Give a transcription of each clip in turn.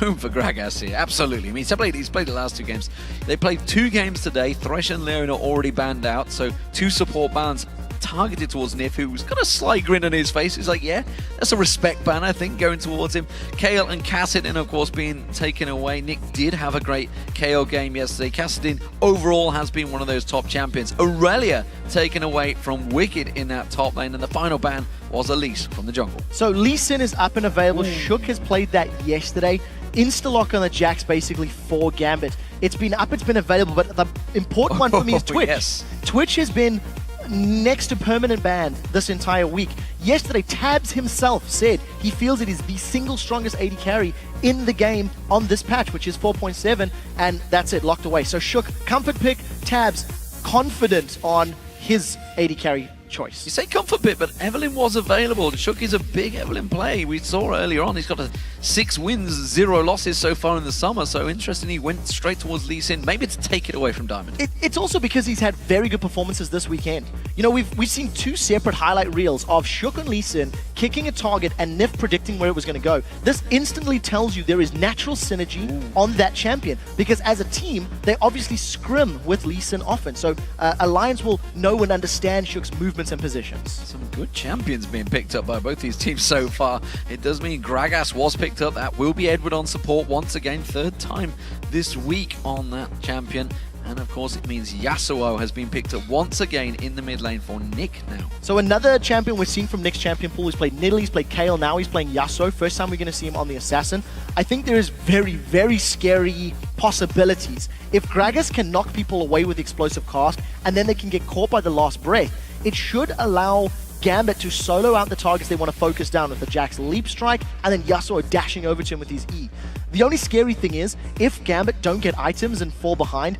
room for Gragas here, absolutely. I mean, he's played the last 2 games. They played 2 games today. Thresh and Leon are already banned out, so 2 support bans targeted towards Nif, who's got a slight grin on his face. He's like, yeah, that's a respect ban, I think, going towards him. Kale and Kassadin, of course, being taken away. Nick did have a great KO game yesterday. Kassadin overall has been one of those top champions. Aurelia taken away from Wicked in that top lane, and the final ban was Elise from the jungle. So Lee Sin is up and available. Shook has played that yesterday. Insta-lock on the Jax basically for Gambit. It's been up, it's been available, but the important one for me is Twitch. Yes. Twitch has been next to permanent ban this entire week. Yesterday, Tabs himself said he feels it is the single strongest AD carry in the game on this patch, which is 4.7, and that's it, locked away. So Shook, comfort pick, Tabs, confident on his AD carry choice. You say comfort bit, but Evelyn was available. Shook is a big Evelyn play. We saw earlier on, he's got 6 wins, 0 losses so far in the summer. So interestingly, he went straight towards Lee Sin, maybe to take it away from Diamond. It's also because he's had very good performances this weekend. You know, we've seen 2 separate highlight reels of Shook and Lee Sin kicking a target and Nif predicting where it was going to go. This instantly tells you there is natural synergy on that champion, because as a team, they obviously scrim with Lee Sin often. So Alliance will know and understand Shook's movements and positions. Some good champions being picked up by both these teams so far. It does mean Gragas was picked up. That will be Edward on support once again, 3rd time this week on that champion. And of course it means Yasuo has been picked up once again in the mid lane for Nick now. So another champion we're seeing from Nick's champion pool. He's played Nidalee, he's played Kale, now he's playing Yasuo. First time we're going to see him on the Assassin. I think there is very, very scary possibilities. If Gragas can knock people away with explosive cast and then they can get caught by the last breath, it should allow Gambit to solo out the targets they want to focus down with the Jax leap strike and then Yasuo dashing over to him with his E. The only scary thing is, if Gambit don't get items and fall behind,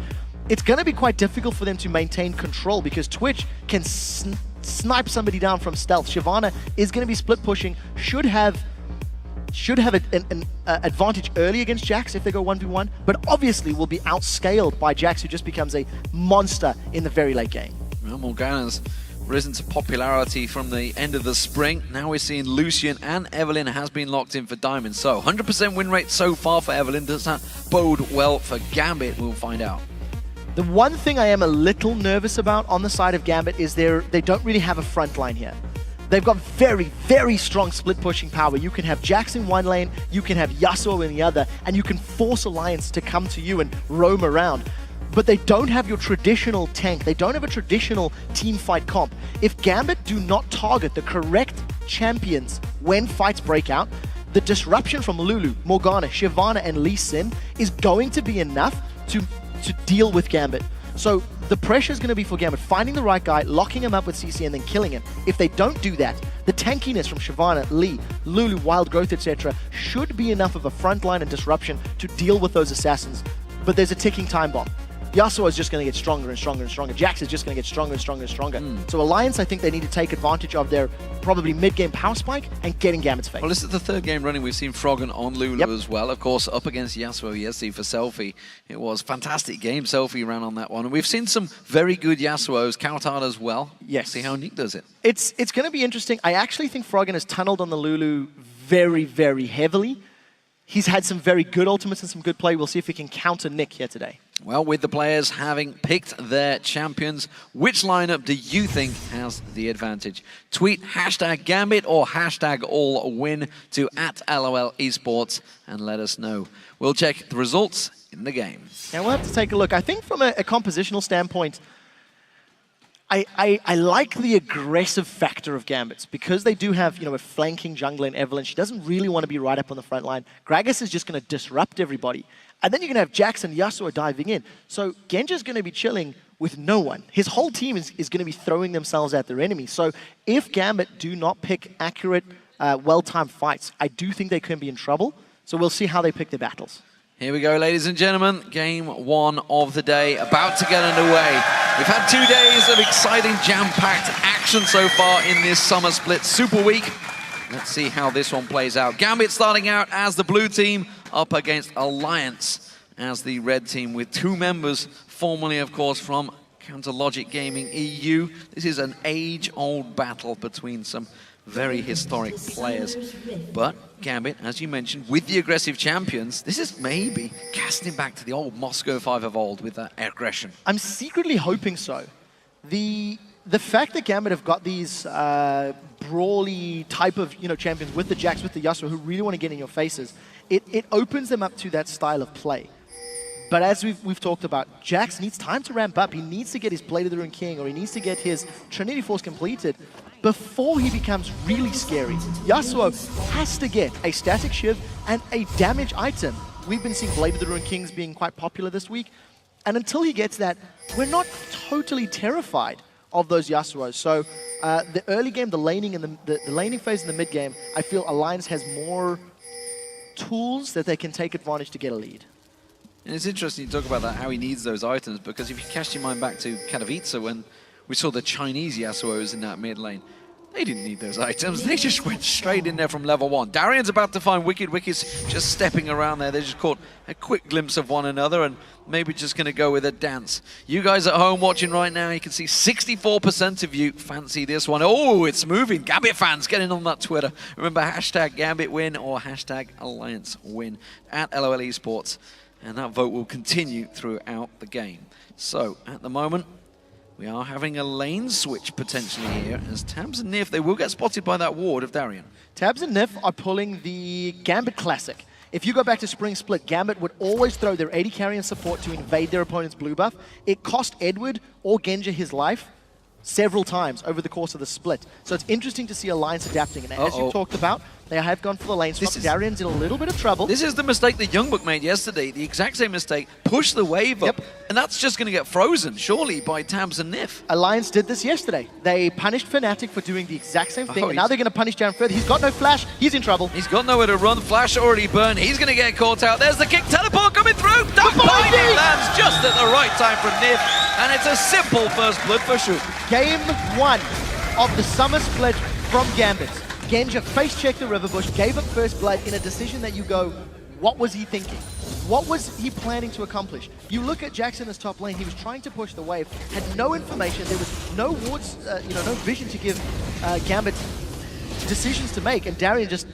it's going to be quite difficult for them to maintain control, because Twitch can snipe somebody down from stealth. Shyvana is going to be split pushing, should have an advantage early against Jax if they go 1v1, but obviously will be outscaled by Jax, who just becomes a monster in the very late game. Well, Morgana's risen to popularity from the end of the spring. Now we're seeing Lucian and Evelyn has been locked in for Diamond. So 100% win rate so far for Evelyn. Does that bode well for Gambit? We'll find out. The one thing I am a little nervous about on the side of Gambit is they don't really have a front line here. They've got very, very strong split pushing power. You can have Jax in one lane, you can have Yasuo in the other, and you can force Alliance to come to you and roam around. But they don't have your traditional tank. They don't have a traditional team fight comp. If Gambit do not target the correct champions when fights break out, the disruption from Lulu, Morgana, Shyvana, and Lee Sin is going to be enough to deal with Gambit. So the pressure is going to be for Gambit finding the right guy, locking him up with CC, and then killing him. If they don't do that, the tankiness from Shyvana, Lee, Lulu, Wild Growth, etc. should be enough of a frontline and disruption to deal with those assassins. But there's a ticking time bomb. Yasuo is just going to get stronger and stronger and stronger. Jax is just going to get stronger and stronger and stronger. So Alliance, I think they need to take advantage of their probably mid-game power spike and get in Gambit's face. Well, this is the 3rd game running. We've seen Froggen on Lulu as well. Of course, up against Yasuo yesterday for Selfie. It was a fantastic game. Selfie ran on that one. And we've seen some very good Yasuos, Kautar as well. Yes. See how Nick does it. It's going to be interesting. I actually think Froggen has tunneled on the Lulu very, very heavily. He's had some very good ultimates and some good play. We'll see if he can counter Nick here today. Well, with the players having picked their champions, which lineup do you think has the advantage? Tweet #Gambit or #AllWin to @LOL Esports and let us know. We'll check the results in the game. Now we'll have to take a look. I think from a compositional standpoint, I like the aggressive factor of Gambits, because they do have, you know, a flanking jungler in Evelyn. She doesn't really want to be right up on the front line. Gragas is just going to disrupt everybody. And then you're going to have Jax and Yasuo diving in. So Genji's going to be chilling with no one. His whole team is going to be throwing themselves at their enemy. So if Gambit do not pick accurate, well-timed fights, I do think they can be in trouble. So we'll see how they pick their battles. Here we go, ladies and gentlemen. Game 1 of the day about to get underway. We've had 2 days of exciting, jam-packed action so far in this summer split Super Week. Let's see how this one plays out. Gambit starting out as the blue team up against Alliance as the red team with 2 members, formerly, of course, from Counter Logic Gaming EU. This is an age-old battle between some very historic players. But Gambit, as you mentioned, with the aggressive champions, this is maybe casting back to the old Moscow 5 of old with that aggression. I'm secretly hoping so. The fact that Gambit have got these brawly type of champions with the Jax, with the Yasuo, who really want to get in your faces, it opens them up to that style of play. But as we've talked about, Jax needs time to ramp up. He needs to get his Blade of the Rune King, or he needs to get his Trinity Force completed before he becomes really scary. Yasuo has to get a static shiv and a damage item. We've been seeing Blade of the Rune Kings being quite popular this week. And until he gets that, we're not totally terrified of those Yasuos. So the early game, the laning and the laning phase in the mid game, I feel Alliance has more tools that they can take advantage to get a lead. And it's interesting you talk about that, how he needs those items, because if you cast your mind back to Katowice when we saw the Chinese Yasuos in that mid lane, they didn't need those items. They just went straight in there from level 1. Darian's about to find Wicked. Wicked's just stepping around there. They just caught a quick glimpse of one another and maybe just going to go with a dance. You guys at home watching right now, you can see 64% of you fancy this one. Oh, it's moving. Gambit fans, get in on that Twitter. Remember, hashtag Gambit win or hashtag Alliance win at LOL Esports. And that vote will continue throughout the game. So, at the moment, we are having a lane switch potentially here, as Tabs and Nif, they will get spotted by that ward of Darian. Tabs and Nif are pulling the Gambit classic. If you go back to Spring Split, Gambit would always throw their AD carry and support to invade their opponent's blue buff. It cost Edward or Genja his life several times over the course of the split. So it's interesting to see Alliance adapting. And as you talked about, they have gone for the lane swap. Darian's in a little bit of trouble. This is the mistake that Youngbuck made yesterday. The exact same mistake. Push the wave up. And that's just going to get frozen, surely, by Tabs and Nif. Alliance did this yesterday. They punished Fnatic for doing the exact same thing. And now they're going to punish down further. He's got no flash. He's in trouble. He's got nowhere to run. Flash already burned. He's going to get caught out. There's the kick. Teleport coming through. Duck binding lands just at the right time from Nif. And it's a simple first blood for Shoot. Game 1 of the summer split from Gambit. Genja face-checked the River Bush, gave up first blood in a decision that you go, what was he thinking? What was he planning to accomplish? You look at Jackson as top lane, he was trying to push the wave, had no information, there was no wards, no vision to give Gambit decisions to make, and Darian just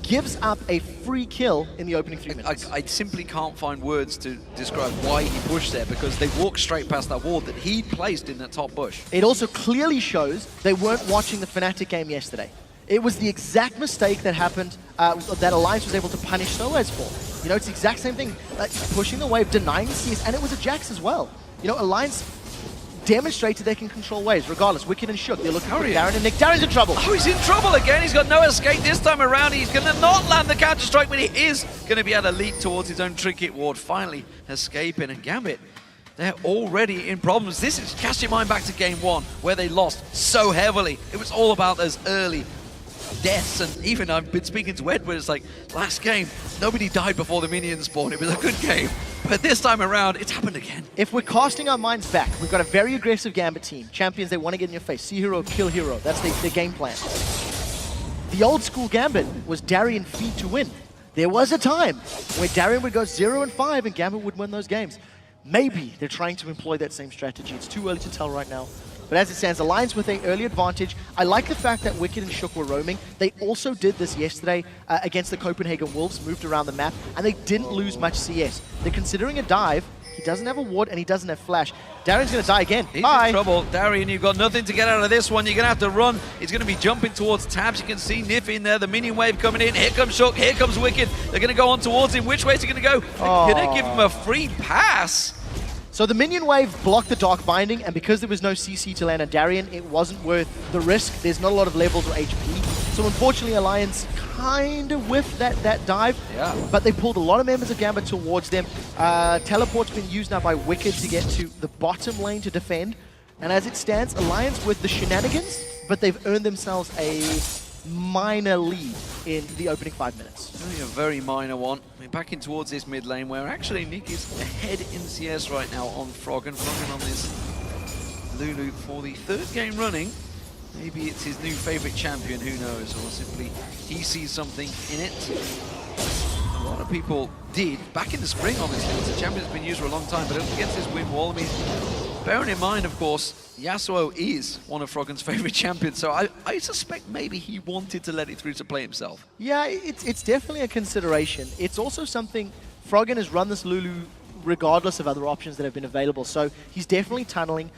gives up a free kill in the opening 3 minutes. I simply can't find words to describe why he pushed there, because they walked straight past that wall that he placed in that top bush. It also clearly shows they weren't watching the Fnatic game yesterday. It was the exact mistake that happened, that Alliance was able to punish Soaz for. It's the exact same thing, pushing the wave, denying the CS, and it was a Jax as well. Alliance demonstrated they can control waves, regardless. Wicked and Shook, they're looking for Darren and Nick. Darren's in trouble. Oh, he's in trouble again. He's got no escape this time around. He's going to not land the counter-strike, but he is going to be able to leap towards his own trinket ward, finally escaping. And Gambit, they're already in problems. This is, cast your mind back to game 1, where they lost so heavily. It was all about those early deaths, and even I've been speaking to Edward, it's like, last game, nobody died before the minions spawned. It was a good game. But this time around, it's happened again. If we're casting our minds back, we've got a very aggressive Gambit team. Champions, they want to get in your face. See hero, kill hero. That's their game plan. The old school Gambit was Darian feed to win. There was a time where Darian would go 0-5 and Gambit would win those games. Maybe they're trying to employ that same strategy. It's too early to tell right now. But as it stands, Alliance with an early advantage. I like the fact that Wicked and Shook were roaming. They also did this yesterday against the Copenhagen Wolves, moved around the map, and they didn't lose much CS. They're considering a dive. He doesn't have a ward, and he doesn't have flash. Darian's going to die again. He's in trouble. Darian, you've got nothing to get out of this one. You're going to have to run. He's going to be jumping towards Tabs. You can see Nif in there. The minion wave coming in. Here comes Shook. Here comes Wicked. They're going to go on towards him. Which way is he going to go? They're going to give him a free pass. So the minion wave blocked the Dark Binding, and because there was no CC to land on Darian, it wasn't worth the risk. There's not a lot of levels or HP. So unfortunately, Alliance kind of whiffed that dive, but they pulled a lot of members of Gambit towards them. Teleport's been used now by Wicked to get to the bottom lane to defend. And as it stands, Alliance with the shenanigans, but they've earned themselves a minor lead in the opening 5 minutes. Only a very minor one. We're back in towards this mid lane where actually Nick is ahead in CS right now on Frog, and Frog on this Lulu for the 3rd game running. Maybe it's his new favorite champion, who knows, or simply he sees something in it. A lot of people did back in the spring, obviously. It's a champion that's been used for a long time, but against this win wall, I mean, Bearing in mind, of course, Yasuo is one of Froggen's favorite champions, so I suspect maybe he wanted to let it through to play himself. Yeah, it's definitely a consideration. It's also something Froggen has run this Lulu regardless of other options that have been available, so he's definitely tunneling.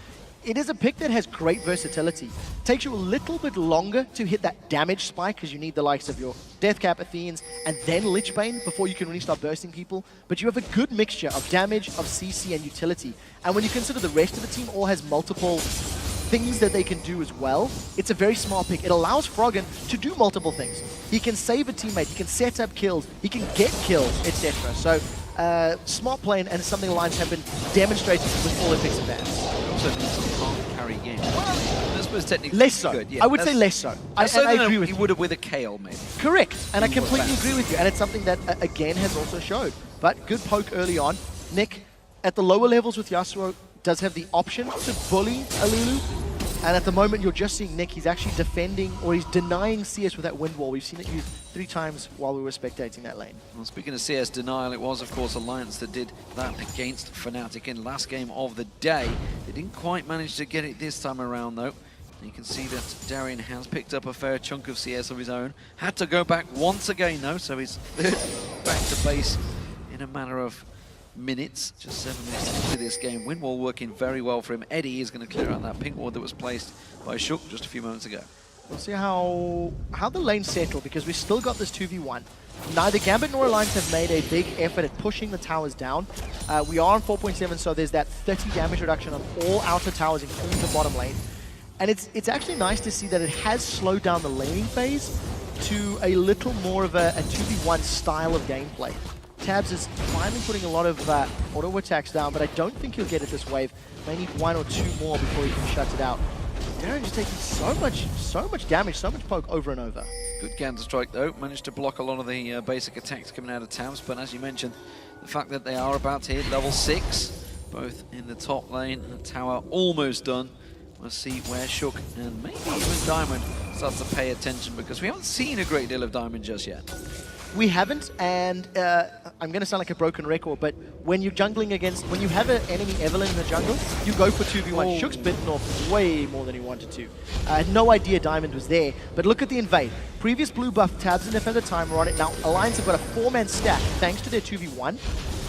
It is a pick that has great versatility. Takes you a little bit longer to hit that damage spike because you need the likes of your Deathcap, Athenians, and then Lichbane before you can really start bursting people. But you have a good mixture of damage, of CC, and utility. And when you consider the rest of the team all has multiple things that they can do as well, it's a very smart pick. It allows Froggen to do multiple things. He can save a teammate, he can set up kills, he can get kills, etc. So smart play, and it's something Alliance have been demonstrating with all their picks and bans. Also needs some half carry game. Well, I suppose technically less so. good. Yeah, I would say less so. I agree with you. You would have with a Kayle, maybe. Correct, and I completely agree with you. And it's something that, again, has also showed. But good poke early on. Nick, at the lower levels with Yasuo, does have the option to bully a Lulu. And at the moment, you're just seeing Nick, he's actually defending, or he's denying CS with that wind wall. We've seen it used 3 times while we were spectating that lane. Well, speaking of CS denial, it was, of course, Alliance that did that against Fnatic in last game of the day. They didn't quite manage to get it this time around, though. You can see that Darien has picked up a fair chunk of CS of his own. Had to go back once again, though, so he's back to base in a matter of minutes, just 7 minutes into this game. Windwall working very well for him. Eddie is going to clear out that pink ward that was placed by Shook just a few moments ago. We'll see how the lanes settle, because we've still got this 2v1. Neither Gambit nor Alliance have made a big effort at pushing the towers down. We are on 4.7, so there's that 30 damage reduction on all outer towers, including the bottom lane. And it's actually nice to see that it has slowed down the laning phase to a little more of a 2v1 style of gameplay. Tabs is finally putting a lot of auto attacks down, but I don't think he'll get it this wave. May need 1 or 2 more before he can shut it out. Darren just taking so much damage, so much poke over and over. Good counter strike though, managed to block a lot of the basic attacks coming out of Tabs, but as you mentioned, the fact that they are about to hit level 6, both in the top lane and tower almost done. We'll see where Shook and maybe even Diamond starts to pay attention, because we haven't seen a great deal of Diamond just yet. We haven't, and I'm going to sound like a broken record, but when you're jungling against, when you have an enemy Evelyn in the jungle, you go for 2v1. Shook's bitten off way more than he wanted to. I had no idea Diamond was there, but look at the invade. Previous blue buff Tabs and If at the time are on it. Now, Alliance have got a 4-man stack thanks to their 2v1.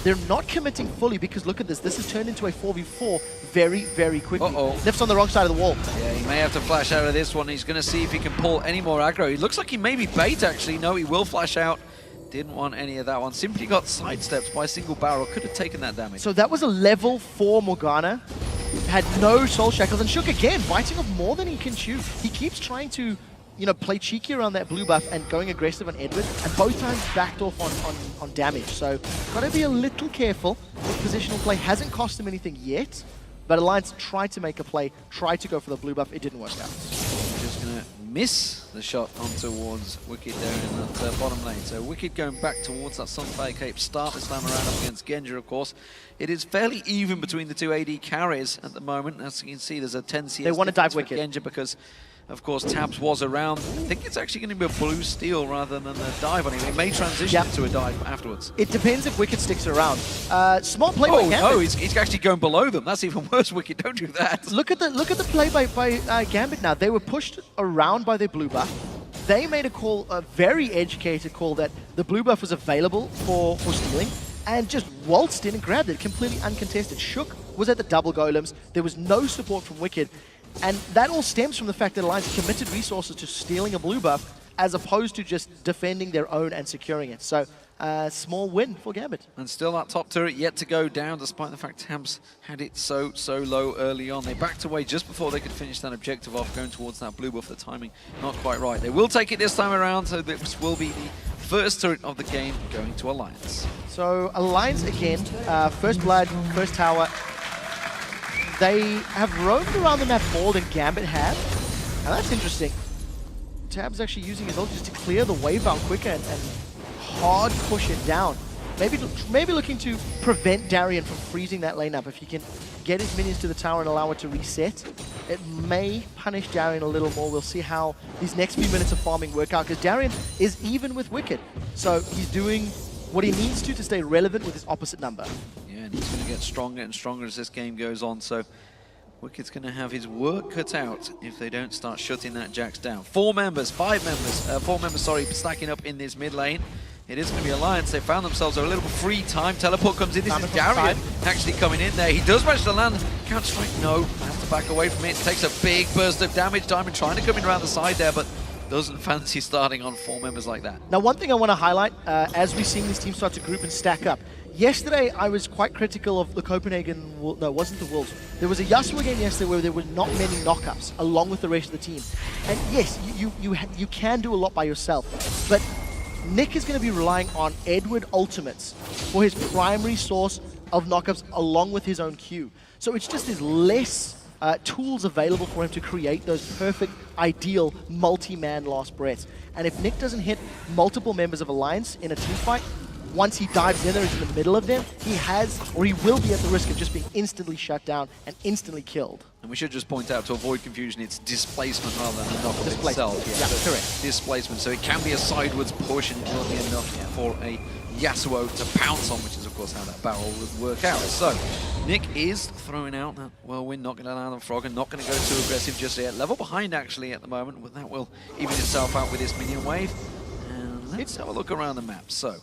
They're not committing fully, because look at this. This has turned into a 4v4 very, very quickly. Nif's on the wrong side of the wall. Yeah, he may have to flash out of this one. He's going to see if he can pull any more aggro. He looks like he may be bait, actually. No, he will flash out. Didn't want any of that one. Simply got sidestepped by a single barrel. Could have taken that damage. So that was a level 4 Morgana. Had no soul shackles. And Shook again, biting off more than he can chew. He keeps trying to, you know, play cheeky around that blue buff and going aggressive on Edward. And both times backed off on damage. So got to be a little careful. His positional play hasn't cost him anything yet. But Alliance tried to make a play, tried to go for the blue buff. It didn't work out. Just going to miss the shot on towards Wicked there in that bottom lane. So Wicked going back towards that Sunfire Cape start this time around up against Genja, of course. It is fairly even between the two AD carries at the moment. As you can see, there's a 10 CS. They want to dive Wicked. Genja, because of course Tabs was around. I think it's actually going to be a blue steal rather than a dive on him. It may transition to a dive afterwards. It depends if Wicked sticks around. Smart play by Gambit. No, he's actually going below them. That's even worse, Wicked. Don't do that. Look at the play by Gambit now. They were pushed around by their blue buff. They made a call, a very educated call, that the blue buff was available for stealing, and just waltzed in and grabbed it, completely uncontested. Shook was at the double golems. There was no support from Wicked. And that all stems from the fact that Alliance committed resources to stealing a blue buff, as opposed to just defending their own and securing it. So, small win for Gambit. And still that top turret yet to go down, despite the fact Tabs had it so low early on. They backed away just before they could finish that objective off, going towards that blue buff. The timing not quite right. They will take it this time around, so this will be the first turret of the game going to Alliance. So, Alliance again, first blood, first tower. They have roamed around the map more than Gambit have, and that's interesting. Tab's actually using his ult just to clear the wave out quicker and hard push it down. Maybe looking to prevent Darien from freezing that lane up. If he can get his minions to the tower and allow it to reset, it may punish Darien a little more. We'll see how these next few minutes of farming work out, because Darien is even with Wicked. So he's doing what he needs to stay relevant with his opposite number. Yeah, and he's going to get stronger and stronger as this game goes on. So Wicked's going to have his work cut out if they don't start shutting that Jax down. Four members, stacking up in this mid lane. It is going to be Alliance. They found themselves a little free time. Teleport comes in. This is Darien actually coming in there. He does manage to land. Counter-strike, no. Has to back away from it. Takes a big burst of damage. Diamond trying to come in around the side there, but doesn't fancy starting on four members like that. Now, one thing I want to highlight as we're seeing this team start to group and stack up. Yesterday, I was quite critical of the Copenhagen... No, it wasn't the Wolves. There was a Yasuo game yesterday where there were not many knockups along with the rest of the team. And yes, you can do a lot by yourself, but Nick is going to be relying on Edward ultimates for his primary source of knockups along with his own Q. So it's just there's less tools available for him to create those perfect, ideal, multi-man last breaths. And if Nick doesn't hit multiple members of Alliance in a team fight, once he dives in there, he's in the middle of them, he will be at the risk of just being instantly shut down and instantly killed. And we should just point out, to avoid confusion, it's displacement rather than a knockup itself. Yeah, correct. Displacement, so it can be a sidewards push and it will be enough for a Yasuo to pounce on, which is of course how that barrel would work out. So, Nick is throwing out that whirlwind, not going to allow the frog and not going to go too aggressive just yet. Level behind actually at the moment, but that will even itself out with this minion wave. And let's have a look around the map. So,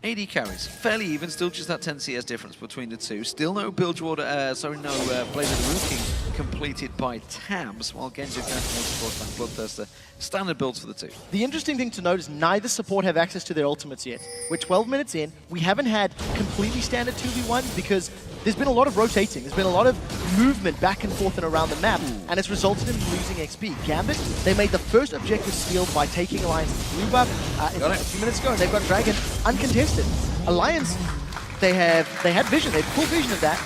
AD carries, fairly even, still just that 10 CS difference between the two. Still no Blaze of the Rune King completed by Tabs, while Genji can support that Bloodthirster. Standard builds for the two. The interesting thing to note is neither support have access to their ultimates yet. We're 12 minutes in, we haven't had completely standard 2v1 because there's been a lot of rotating, there's been a lot of movement back and forth and around the map, and it's resulted in losing XP. Gambit, they made the first objective steal by taking Alliance's blue buff a few minutes ago, and they've got Dragon uncontested. Alliance, they had vision, they had full vision of that,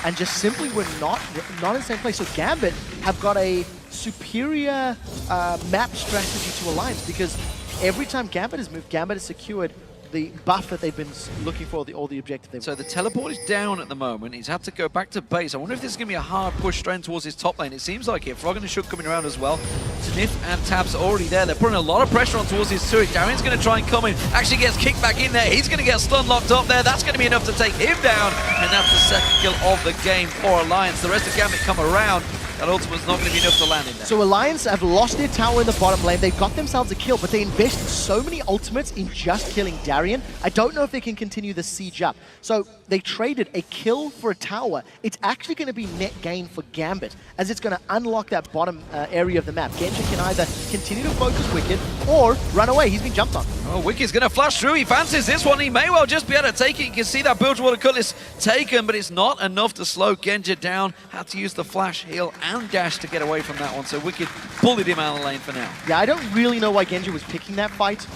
and just simply were not in the same place. So Gambit have got a superior map strategy to Alliance because every time Gambit has moved, Gambit has secured the buff that they've been looking for, or the objective they've So the teleport is down at the moment. He's had to go back to base. I wonder if this is going to be a hard push straight towards his top lane. It seems like it. Frog and Shook coming around as well. Sniff and Tabs are already there. They're putting a lot of pressure on towards his turret. Darian's going to try and come in. Actually gets kicked back in there. He's going to get stun locked up there. That's going to be enough to take him down. And that's the second kill of the game for Alliance. The rest of Gambit come around. That ultimate's not going to be enough to land in there. So Alliance have lost their tower in the bottom lane. They've got themselves a kill, but they invested so many ultimates in just killing Darien. I don't know if they can continue the siege up. So they traded a kill for a tower. It's actually going to be net gain for Gambit, as it's going to unlock that bottom area of the map. Genji can either continue to focus Wicked or run away. He's been jumped on. Oh, Wicked's going to flash through. He fancies this one. He may well just be able to take it. You can see that Bilgewater Cutlass taken, but it's not enough to slow Genji down. Had to use the flash, heal, and dash to get away from that one. So Wicked bullied him out of the lane for now. Yeah, I don't really know why Genji was picking that fight.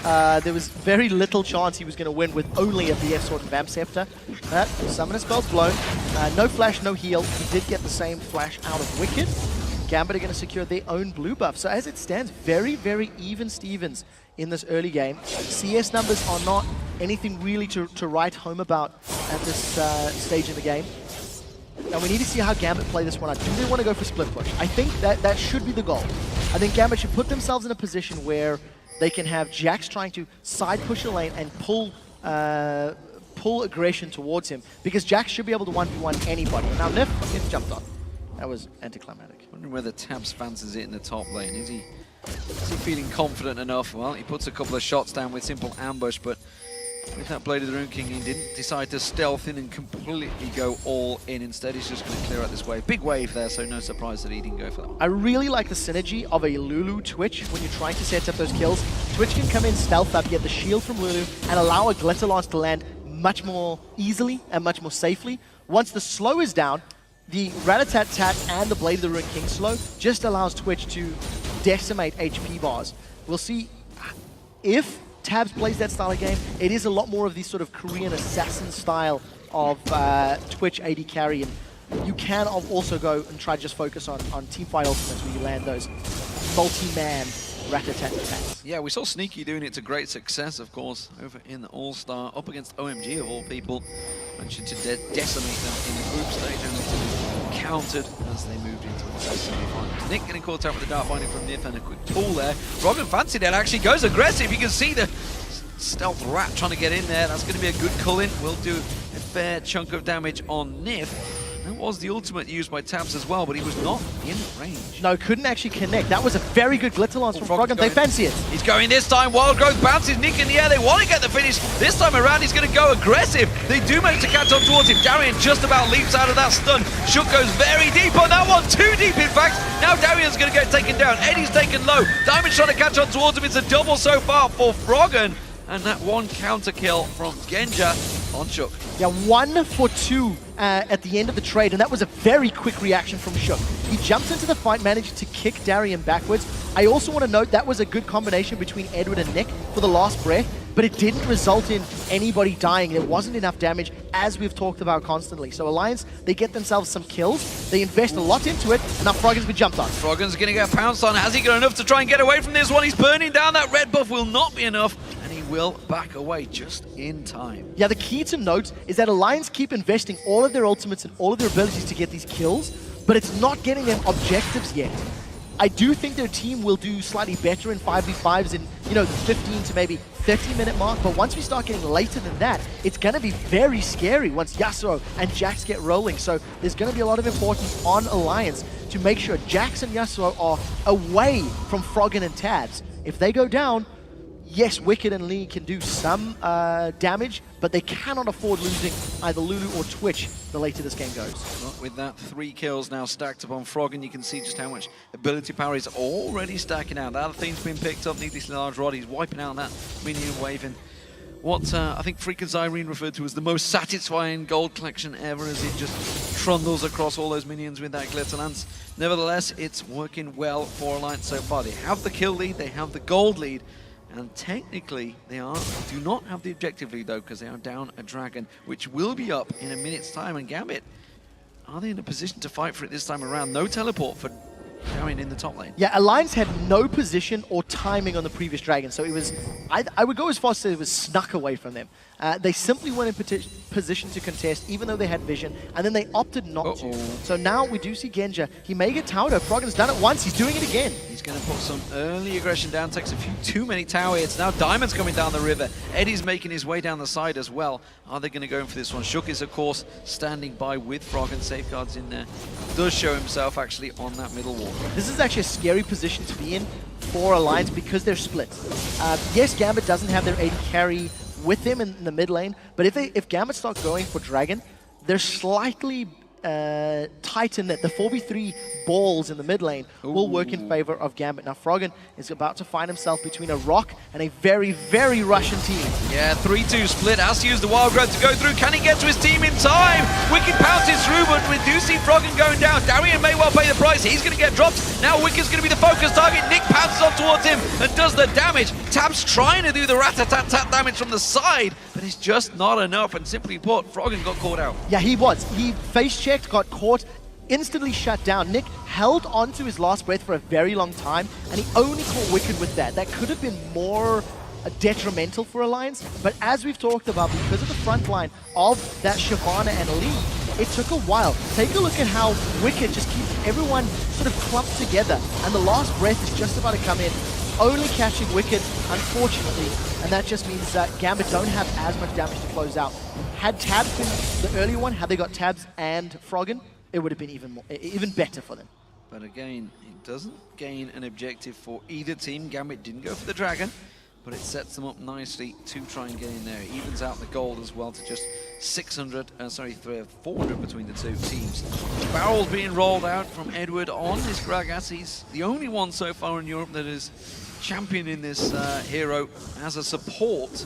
There was very little chance he was going to win with only a BF Sword and Vamp Scepter. But Summoner Spell's blown. No flash, no heal. He did get the same flash out of Wicked. Gambit are going to secure their own blue buff. So as it stands, very, very even Stevens in this early game. CS numbers are not anything really to write home about at this stage in the game. Now we need to see how Gambit play this one out. Do they want to go for split push? I think that should be the goal. I think Gambit should put themselves in a position where they can have Jax trying to side push a lane and pull aggression towards him, because Jax should be able to 1v1 anybody. Now Nif jumped on. That was anticlimactic. Wondering whether Tabs fancies it in the top lane. Is he feeling confident enough? Well, he puts a couple of shots down with simple ambush, but with that Blade of the Rune King, he didn't decide to stealth in and completely go all in. Instead, he's just going to clear out this wave. Big wave there, so no surprise that he didn't go for that one. I really like the synergy of a Lulu Twitch when you're trying to set up those kills. Twitch can come in, stealth up, get the shield from Lulu, and allow a Glitter Lance to land much more easily and much more safely. Once the slow is down, the Rat-a-tat-tat and the Blade of the Rune King slow just allows Twitch to decimate HP bars. We'll see if Tabs plays that style of game. It is a lot more of the sort of Korean assassin style of Twitch AD carry, and you can also go and try to just focus on teamfight ultimates where you land those multi-man rat-a-tat-tats. Yeah, we saw Sneaky doing it to great success, of course, over in the All-Star, up against OMG of all people. Mentioned to decimate them in the group stage, only to be countered as they moved into the semi-finals. Nick getting caught out with the Dark Binding from Nif and a quick tool there. Rogan Fancy that actually goes aggressive. You can see the stealth rat trying to get in there. That's going to be a good cull-in. Will do a fair chunk of damage on Nif. That was the ultimate used by tabs as well, but he was not in range. No, couldn't actually connect. That was a very good glitter lance from Froggen's Froggen. They fancy it. He's going this time. Wild Growth bounces Nick in the air. They want to get the finish. This time around, he's going to go aggressive. They do manage to catch on towards him. Darian just about leaps out of that stun. Shook goes very deep on that one. Too deep, in fact. Now Darian's going to get taken down. Eddie's taken low. Diamond's trying to catch on towards him. It's a double so far for Froggen. And that one counter kill from Genja on Shook. Yeah, 1 for 2 at the end of the trade, and that was a very quick reaction from Shook. He jumps into the fight, managed to kick Darian backwards. I also want to note that was a good combination between Edward and Nick for the last breath, but it didn't result in anybody dying. There wasn't enough damage, as we've talked about constantly. So Alliance, they get themselves some kills, they invest a lot into it, and now Froggen's been jumped on. Froggen's going to get pounced on. Has he got enough to try and get away from this one? He's burning down. That red buff will not be enough, and he will back away just in time. Yeah, the key to note is that Alliance keep investing all of their ultimates and all of their abilities to get these kills, but it's not getting them objectives yet. I do think their team will do slightly better in 5v5s in, you know, the 15 to maybe 30-minute mark, but once we start getting later than that, it's going to be very scary once Yasuo and Jax get rolling. So there's going to be a lot of importance on Alliance to make sure Jax and Yasuo are away from Froggen and tabs. If they go down, yes, Wicked and Lee can do some damage, but they cannot afford losing either Lulu or Twitch the later this game goes. Well, with that, 3 kills now stacked upon Froggen, you can see just how much ability power is already stacking out. The other thing's been picked up, needlessly large rod. He's wiping out that minion wave in what I think Freak and Zyrene referred to as the most satisfying gold collection ever, as it just trundles across all those minions with that glitter lance. Nevertheless, it's working well for Alliance so far. They have the kill lead, they have the gold lead, and technically, they do not have the objective lead, though, because they are down a dragon, which will be up in a minute's time. And Gambit, are they in a position to fight for it this time around? No teleport for Darian in the top lane. Yeah, Alliance had no position or timing on the previous dragon, so it was, I would go as far as to say it was snuck away from them. They simply weren't in position to contest, even though they had vision, and then they opted not to. So now we do see Genja. He may get towered. Froggen's done it once, he's doing it again. He's going to put some early aggression down, takes a few too many tower hits. Now Diamond's coming down the river. Eddie's making his way down the side as well. Are they going to go in for this one? Shook is, of course, standing by with Froggen. Safeguards in there. Does show himself actually on that middle wall. This is actually a scary position to be in for Alliance because they're split. Yes, Gambit doesn't have their AD carry with them in the mid lane, but if Gambit start going for Dragon, they're slightly tight in that the 4v3 balls in the mid lane will work in favor of Gambit. Now Froggen is about to find himself between a rock and a very, very Russian team. Yeah, 3-2 split, has to use the Wild Growth to go through. Can he get to his team in time? Wicked pounces through, but we do see Froggen going down. Darian may well pay the price. He's going to get dropped. Now Wicked's going to be the focus target. Nick pounces on towards him and does the damage. Tab's trying to do the rat-a-tat-tat damage from the side, but it's just not enough. And simply put, Froggen got caught out. Yeah, he was. He face-checked, got caught, instantly shut down. Nick held on to his last breath for a very long time, and he only caught Wicked with that. That could have been more detrimental for Alliance, but as we've talked about, because of the front line of that Shyvana and Lee, it took a while. Take a look at how Wicked just keeps everyone sort of clumped together, and the last breath is just about to come in, only catching Wicked, unfortunately, and that just means that Gambit don't have as much damage to close out. Had Tabs been the earlier one, had they got Tabs and Froggen, it would have been even better for them. But again, it doesn't gain an objective for either team. Gambit didn't go for the dragon, but it sets them up nicely to try and get in there. It evens out the gold as well to just 400 between the two teams. Barrels being rolled out from Edward on this Gragas. He's the only one so far in Europe that is championing this hero as a support.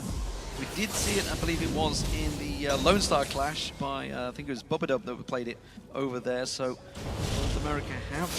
We did see it, I believe it was, in the Lone Star Clash by, I think it was Bubba that played it over there. So North America have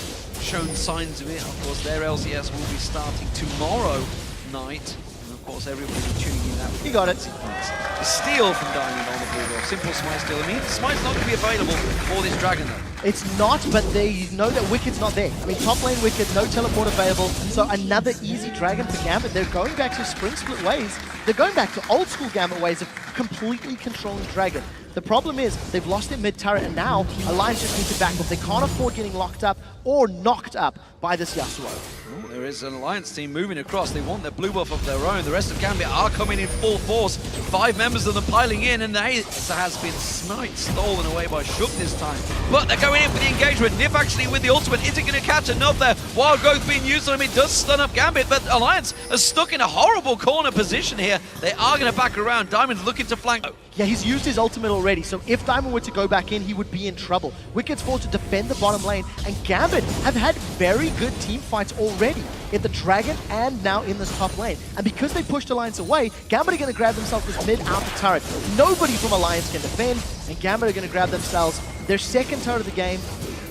shown signs of it. Of course, their LCS will be starting tomorrow night. And of course, everybody will be tuning in that. He got it. A steal from Diamond on the blue wall. Simple smite steal. I mean, the smite's not going to be available for this dragon though. It's not, but they know that Wicked's not there. I mean, top lane Wicked, no teleport available, so another easy dragon for Gambit. They're going back to sprint split ways. They're going back to old school Gambit ways of completely controlling dragon. The problem is they've lost their mid turret, and now Alliance just need to back off. They can't afford getting locked up or knocked up by this Yasuo. Oh, there is an Alliance team moving across. They want their blue buff of their own. The rest of Gambit are coming in full force. 5 members of them piling in, and the Ace has been stolen away by Shook this time. But they're going in for the engagement. Nif actually with the ultimate. Is it going to catch enough there? Wild Growth being used on him. It does stun up Gambit, but Alliance are stuck in a horrible corner position here. They are going to back around. Diamond's looking to flank. Yeah, he's used his ultimate already, so if Diamond were to go back in, he would be in trouble. Wicked's forced to defend the bottom lane, and Gambit have had very good team fights already in the Dragon and now in this top lane. And because they pushed Alliance away, Gambit are going to grab themselves this mid-outer turret. Nobody from Alliance can defend, and Gambit are going to grab themselves their second turret of the game,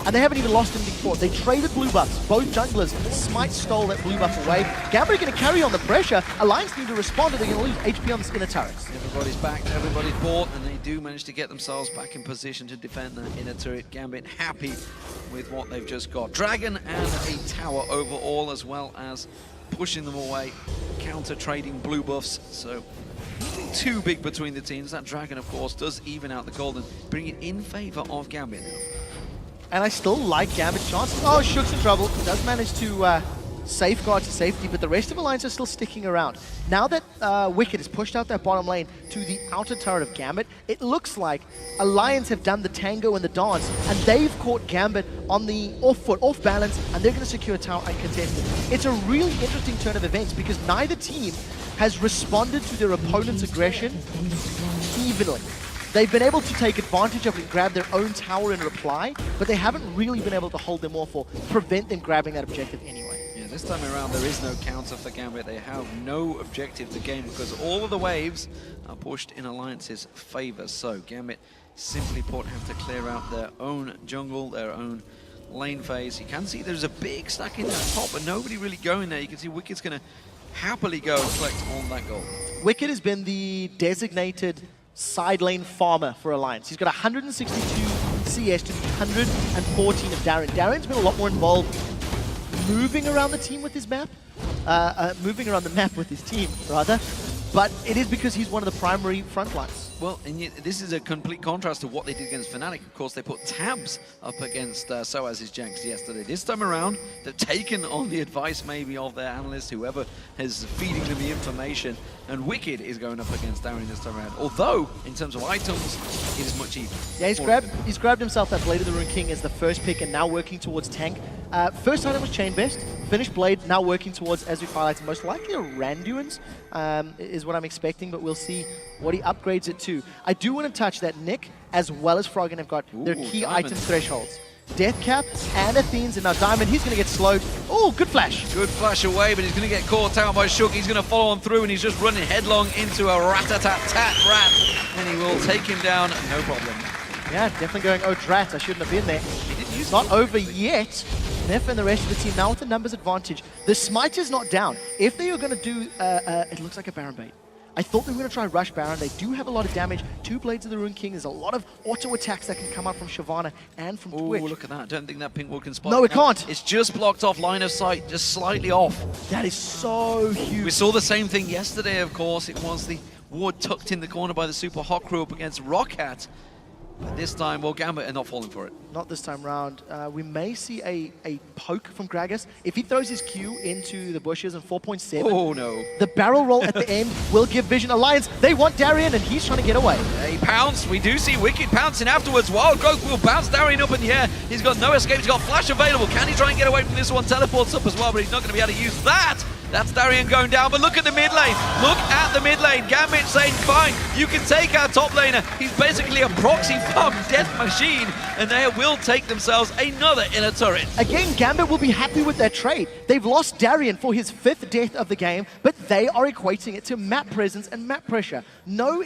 and they haven't even lost anything for it. They traded blue buffs. Both junglers, Smite stole that blue buff away. Gambit are going to carry on the pressure. Alliance need to respond, or they're going to lose HP on the inner turrets. Everybody's back, everybody's bought, and they do manage to get themselves back in position to defend that inner turret. Gambit happy with what they've just got. Dragon and a tower overall, as well as pushing them away, counter-trading blue buffs. So nothing too big between the teams. That Dragon, of course, does even out the golden, bring it in favor of Gambit now. And I still like Gambit's chances. Oh, Shook's in trouble. Does manage to safeguard to safety, but the rest of Alliance are still sticking around. Now that Wicked has pushed out that bottom lane to the outer turret of Gambit, it looks like Alliance have done the tango and the dance, and they've caught Gambit on the off foot, off balance, and they're going to secure tower uncontested. It's a really interesting turn of events because neither team has responded to their opponent's aggression evenly. They've been able to take advantage of it and grab their own tower in reply, but they haven't really been able to hold them off or prevent them grabbing that objective anyway. Yeah, this time around there is no counter for Gambit. They have no objective to gain because all of the waves are pushed in Alliance's favor. So Gambit, simply put, have to clear out their own jungle, their own lane phase. You can see there's a big stack in that top, but nobody really going there. You can see Wicked's going to happily go and collect on that gold. Wicked has been the designated side lane farmer for Alliance. He's got 162 CS to 114 of Darren. Darren's been a lot more involved moving around the team with his map, moving around the map with his team, rather. But it is because he's one of the primary front lines. Well, and yet this is a complete contrast to what they did against Fnatic. Of course, they put tabs up against Soaz's Janks yesterday. This time around, they've taken on the advice maybe of their analyst, whoever is feeding them the information, and Wicked is going up against Darren this time around. Although, in terms of items, it is much even. Yeah, he's grabbed himself that Blade of the Rune King as the first pick and now working towards tank. First item was Chain Vest, finished Blade, now working towards, as we've highlighted, most likely a Randuin's is what I'm expecting, but we'll see what he upgrades it to. I do want to touch that Nick, as well as Froggen, have got their key Diamond. item thresholds. Deathcap and Athene's, and now Diamond, he's going to get slowed. Oh, good flash. Good flash away, but he's going to get caught out by Shook. He's going to follow on through, and he's just running headlong into a rat-a-tat-tat rat, and he will take him down, no problem. Yeah, definitely going, oh, drat, I shouldn't have been there. It's not over yet. Nef and the rest of the team now with the numbers advantage. The smite is not down. If they are going to do, it looks like a Baron bait. I thought they were going to try rush Baron. They do have a lot of damage. 2 Blades of the Rune King. There's a lot of auto attacks that can come out from Shyvana and from Twitch. Oh, look at that. I don't think that pink wall can spot. No, it can't. It's just blocked off line of sight, just slightly off. That is so huge. We saw the same thing yesterday, of course. It was the ward tucked in the corner by the Super Hot Crew up against Rockhat. But this time, well, Gambit are not falling for it. Not this time round. We may see a poke from Gragas. If he throws his Q into the bushes in 4.7, oh no. The barrel roll at the end will give Vision Alliance. They want Darien, and he's trying to get away. He pounced. We do see Wicked pouncing afterwards. Wild Growth will bounce Darien up in the air. He's got no escape. He's got Flash available. Can he try and get away from this one? Teleports up as well, but he's not going to be able to use that. That's Darien going down, but look at the mid lane. Look at the mid lane. Gambit saying, fine, you can take our top laner. He's basically a proxy farm death machine, and they will take themselves another inner turret. Again, Gambit will be happy with their trade. They've lost Darien for his 5th death of the game, but they are equating it to map presence and map pressure. No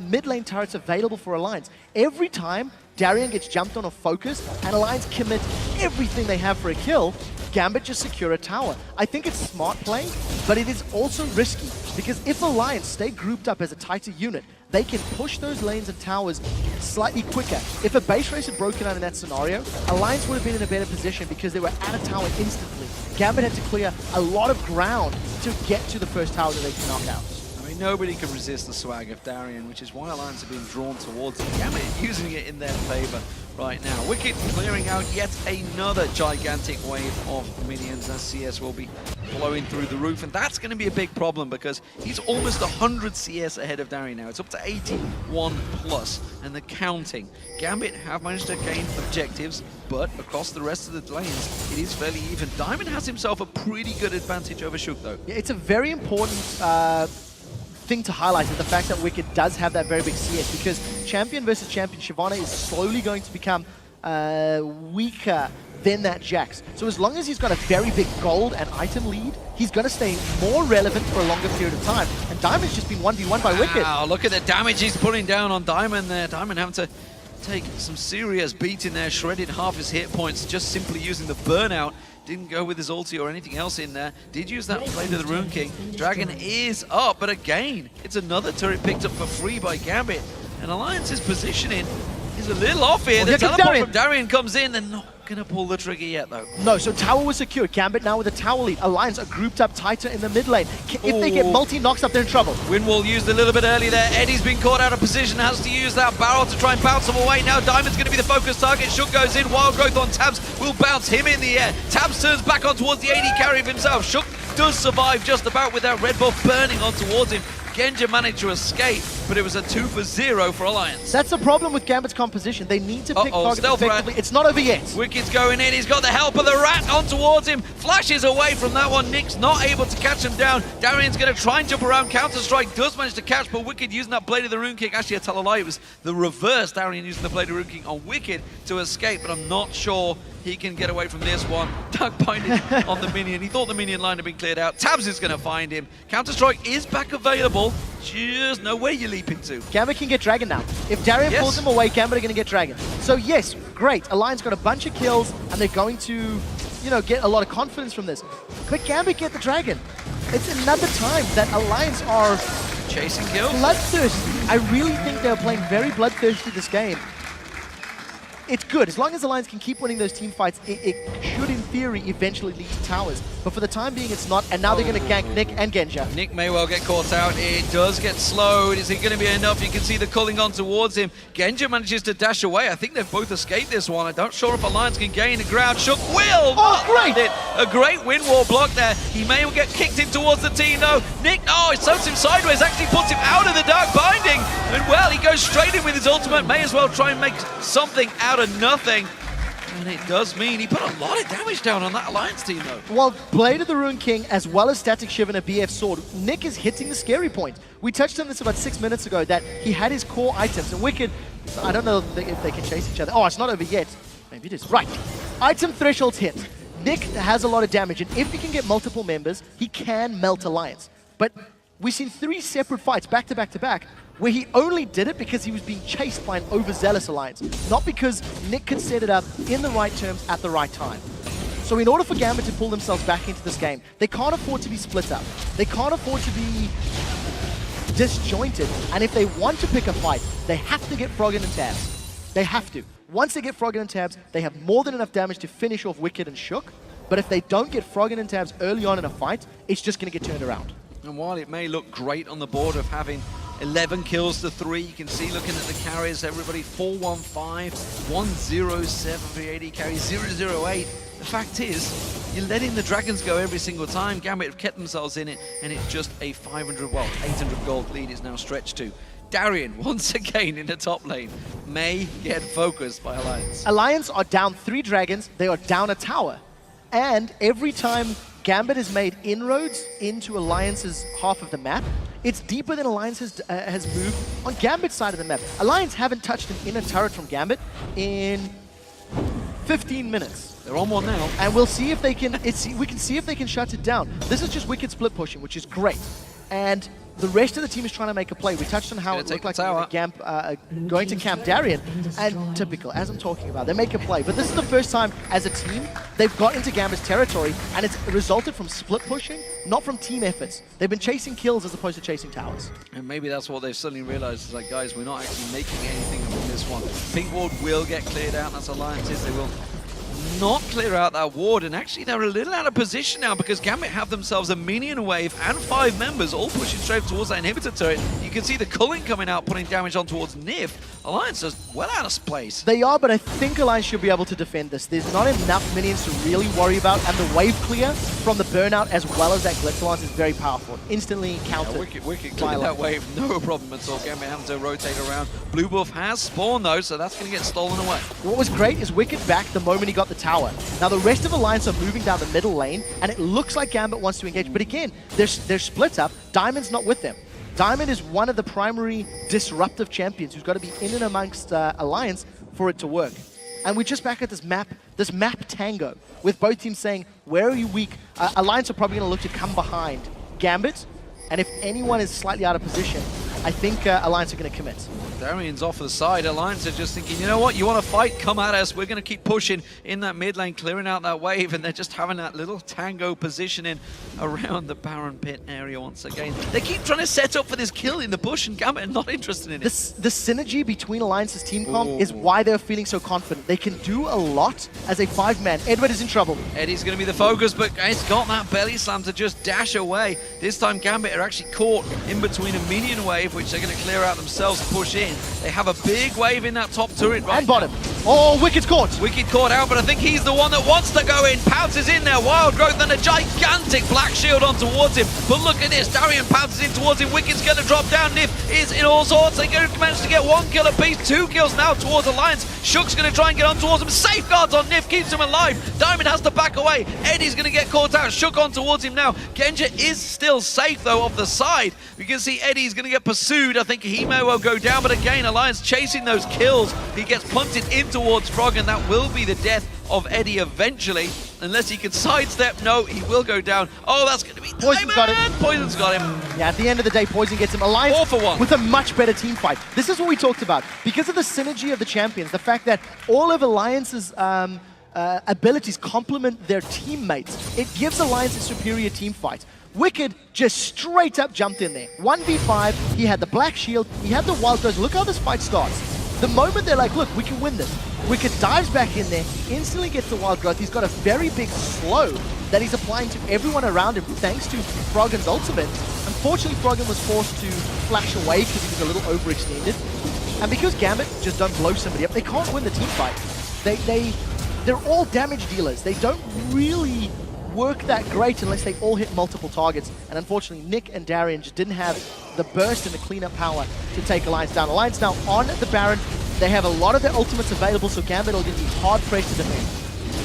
mid lane turrets available for Alliance. Every time Darien gets jumped on or focused, and Alliance commit everything they have for a kill, Gambit just secure a tower. I think it's smart play, but it is also risky, because if Alliance stay grouped up as a tighter unit, they can push those lanes and towers slightly quicker. If a base race had broken out in that scenario, Alliance would have been in a better position because they were at a tower instantly. Gambit had to clear a lot of ground to get to the first tower that they can knock out. I mean, nobody can resist the swag of Darien, which is why Alliance are being drawn towards it. Gambit using it in their favor right now. Wicked clearing out yet another gigantic wave of minions as CS will be blowing through the roof, and that's going to be a big problem because he's almost 100 CS ahead of Darien now. It's up to 81 plus, and they're counting. Gambit have managed to gain objectives, but across the rest of the lanes, it is fairly even. Diamond has himself a pretty good advantage over Shook, though. Yeah, it's a very important thing to highlight is the fact that Wicked does have that very big CS, because champion versus champion, Shyvana is slowly going to become weaker than that Jax. So as long as he's got a very big gold and item lead, he's going to stay more relevant for a longer period of time. And Diamond's just been 1v1 by Wicked. Wow, look at the damage he's putting down on Diamond there. Diamond having to take some serious beating there, shredded half his hit points just simply using the burnout. Didn't go with his ulti or anything else in there. Did use that play to the Rune King. Dragon is up, but again, it's another turret picked up for free by Gambit. And Alliance's positioning is a little off here. The teleport from Darien comes in. They're not going to pull the trigger yet, though. No, so tower was secured. Gambit now with a tower lead. Alliance are grouped up tighter in the mid lane. If they get multi-knocks up, they're in trouble. Windwall used a little bit early there. Eddie's been caught out of position, has to use that barrel to try and bounce him away. Now Diamond's going to be the focus target. Shook goes in. Wild Growth on Tabs will bounce him in the air. Tabs turns back on towards the AD carry of himself. Shook does survive just about with that red buff burning on towards him. Genja managed to escape, but it was a 2 for 0 for Alliance. That's the problem with Gambit's composition. They need to pick targets effectively. It's not over yet. Wicked's going in. He's got the help of the rat on towards him. Flashes away from that one. Nick's not able to catch him down. Darien's going to try and jump around. Counter-Strike does manage to catch, but Wicked using that Blade of the Rune King. Actually, I tell a lie. It was the reverse. Darien using the Blade of the Rune King on Wicked to escape, but I'm not sure he can get away from this one. Duck binding on the minion. He thought the minion line had been cleared out. Tabs is going to find him. Counter-Strike is back available. Just know where you're leaping to. Gambit can get Dragon now. If Darien pulls him away, Gambit are going to get Dragon. So yes, great. Alliance got a bunch of kills, and they're going to, get a lot of confidence from this. But Gambit get the Dragon. It's another time that Alliance are chasing kills. Bloodthirsty. I really think they're playing very bloodthirsty this game. It's good. As long as Alliance can keep winning those team fights, it should, in theory, eventually lead to towers. But for the time being, it's not. And now they're going to gank Nick and Genja. Nick may well get caught out. It does get slowed. Is it going to be enough? You can see the culling on towards him. Genja manages to dash away. I think they've both escaped this one. I'm not sure if Alliance can gain the ground. Shook will. Oh, great! A great wind wall block there. He may get kicked in towards the team, though. Nick, it soaks him sideways. Actually puts him out of the dark binding. And, well, he goes straight in with his ultimate. May as well try and make something out of nothing. And it does mean he put a lot of damage down on that Alliance team, though. Well, Blade of the Rune King, as well as Static Shiv and a BF Sword, Nick is hitting the scary point. We touched on this about 6 minutes ago, that he had his core items. And Wicked, I don't know if they can chase each other. Oh, it's not over yet. Maybe it is. Right. Item thresholds hit. Nick has a lot of damage, and if he can get multiple members, he can melt Alliance. But we've seen 3 separate fights back to back to back, where he only did it because he was being chased by an overzealous Alliance, not because Nick could set it up in the right terms at the right time. So in order for Gambit to pull themselves back into this game, they can't afford to be split up. They can't afford to be disjointed. And if they want to pick a fight, they have to get Froggen and Tabs. They have to. Once they get Froggen and Tabs, they have more than enough damage to finish off Wicked and Shook. But if they don't get Froggen and Tabs early on in a fight, it's just going to get turned around. And while it may look great on the board of having 11 kills to 3, you can see looking at the carries, everybody 415, 107 for the AD carry, 008. The fact is, you're letting the Dragons go every single time. Gambit have kept themselves in it, and it's just a 800 gold lead is now stretched to. Darien, once again in the top lane, may get focused by Alliance. Alliance are down 3 Dragons, they are down a tower. And every time Gambit has made inroads into Alliance's half of the map, it's deeper than Alliance has moved on Gambit's side of the map. Alliance haven't touched an inner turret from Gambit in 15 minutes. They're on one now. And we'll see if they can, we can see if they can shut it down. This is just Wicked split pushing, which is great. and the rest of the team is trying to make a play. We touched on how it looked like going to camp Darien, and typical, as I'm talking about, they make a play. But this is the first time as a team they've got into Gambit's territory, and it's resulted from split pushing, not from team efforts. They've been chasing kills as opposed to chasing towers. And maybe that's what they've suddenly realized, is like, guys, we're not actually making anything of this one. Pink ward will get cleared out, that's Alliances. They will not clear out that ward, and actually they're a little out of position now because Gambit have themselves a minion wave and 5 members all pushing straight towards that inhibitor turret. You can see the culling coming out, putting damage on towards Nif. Alliance is well out of place. They are, but I think Alliance should be able to defend this. There's not enough minions to really worry about, and the wave clear from the burnout as well as that Glitz Lance is very powerful. Instantly countered. Yeah, wicked clear that wave, no problem at all. Gambit having to rotate around. Blue buff has spawned though, so that's going to get stolen away. What was great is Wicked back the moment he got the tower. Now the rest of Alliance are moving down the middle lane, and it looks like Gambit wants to engage, but again, they're split up. Diamond's not with them. Diamond is one of the primary disruptive champions who's got to be in and amongst Alliance for it to work. And we're just back at this map tango, with both teams saying, where are you weak? Alliance are probably going to look to come behind Gambit, and if anyone is slightly out of position, I think Alliance are going to commit. Darian's off to the side. Alliance are just thinking, you know what, you want to fight, come at us. We're going to keep pushing in that mid lane, clearing out that wave, and they're just having that little tango positioning around the Baron pit area once again. They keep trying to set up for this kill in the bush, and Gambit are not interested in it. The synergy between Alliance's team comp is why they're feeling so confident. They can do a lot as a 5-man. Edward is in trouble. Eddie's going to be the focus, but he's got that belly slam to just dash away. This time Gambit are actually caught in between a minion wave, which they're going to clear out themselves, push in. They have a big wave in that top turret right and bottom. Oh, Wicked's caught. Wicked caught out, but I think he's the one that wants to go in. Pounces in there. Wild Growth and a gigantic black shield on towards him. But look at this. Darian pounces in towards him. Wicked's going to drop down. Nif is in all sorts. They're going to manage to get 1 kill apiece. 2 kills now towards Alliance. Shook's going to try and get on towards him. Safeguards on Nif. Keeps him alive. Diamond has to back away. Eddie's going to get caught out. Shook on towards him now. Genja is still safe, though, off the side. You can see Eddie's going to get pursued. I think he may well go down, but again, Alliance chasing those kills. He gets punted in towards Frog, and that will be the death of Eddie eventually, unless he can sidestep. No, he will go down. Oh, that's going to be Poison's got him. Poison's got him. Yeah, at the end of the day, Poison gets him. Alliance 4 for 1 with a much better team fight. This is what we talked about. Because of the synergy of the champions, the fact that all of Alliance's abilities complement their teammates, it gives Alliance a superior team fight. Wicked just straight up jumped in there. 1v5, he had the black shield, he had the wild throws. Look how this fight starts. The moment they're like, look, we can win this. Wicked dives back in there, instantly gets the wild growth. He's got a very big slow that he's applying to everyone around him thanks to Froggen's ultimate. Unfortunately, Froggen was forced to flash away because he was a little overextended. And because Gambit just don't blow somebody up, they can't win the team fight. They're all damage dealers. They don't really work that great unless they all hit multiple targets. And unfortunately, Nick and Darian just didn't have the burst and the cleanup power to take Alliance down. Alliance now on the Baron. They have a lot of their ultimates available, so Gambit will be hard pressed to defend.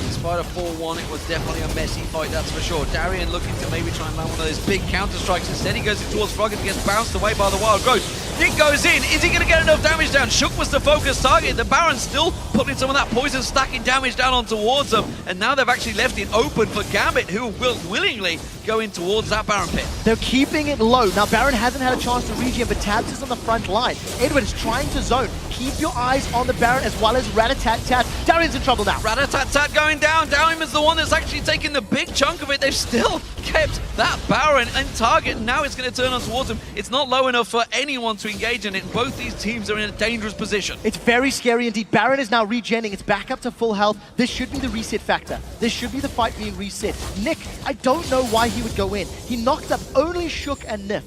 Despite a 4-1, it was definitely a messy fight, that's for sure. Darian looking to maybe try and land one of those big counter-strikes. Instead, he goes in towards Frog and gets bounced away by the Wild Growth. Nick goes in. Is he going to get enough damage down? Shook was the focus target. The Baron still putting some of that poison stacking damage down on towards them. And now they've actually left it open for Gambit, who will willingly go in towards that Baron pit. They're keeping it low. Now, Baron hasn't had a chance to regen, but Tabs is on the front line. Edward is trying to zone. Keep your eyes on the Baron as well as Rat-a-tat-tat. Darian's in trouble now. Rat-a-tat-tat going down. Diamond's the one that's actually taking the big chunk of it. They've still kept that Baron in target. Now it's going to turn on towards him. It's not low enough for anyone to engage in it. Both these teams are in a dangerous position. It's very scary indeed. Baron is now regenning. It's back up to full health. This should be the reset factor. This should be the fight being reset. Nick, I don't know why he would go in. He knocked up only Shook and Nif.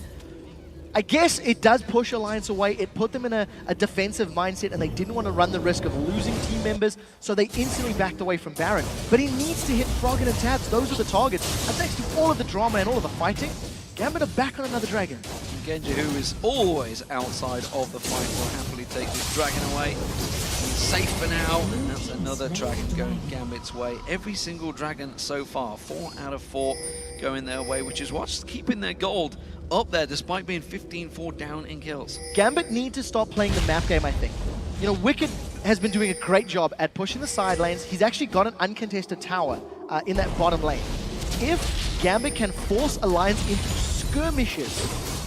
I guess it does push Alliance away. It put them in a defensive mindset, and they didn't want to run the risk of losing team members, so they instantly backed away from Baron. But he needs to hit Froggen and Tabs. Those are the targets. And thanks to all of the drama and all of the fighting, Gambit are back on another dragon. Genja, who is always outside of the fight, will happily take this dragon away. He's safe for now, and that's another dragon going Gambit's way. Every single dragon so far, 4 out of 4 going their way, which is what's keeping their gold up there despite being 15-4 down in kills. Gambit need to stop playing the map game, I think. You know, Wicked has been doing a great job at pushing the side lanes. He's actually got an uncontested tower in that bottom lane. If Gambit can force Alliance into skirmishes,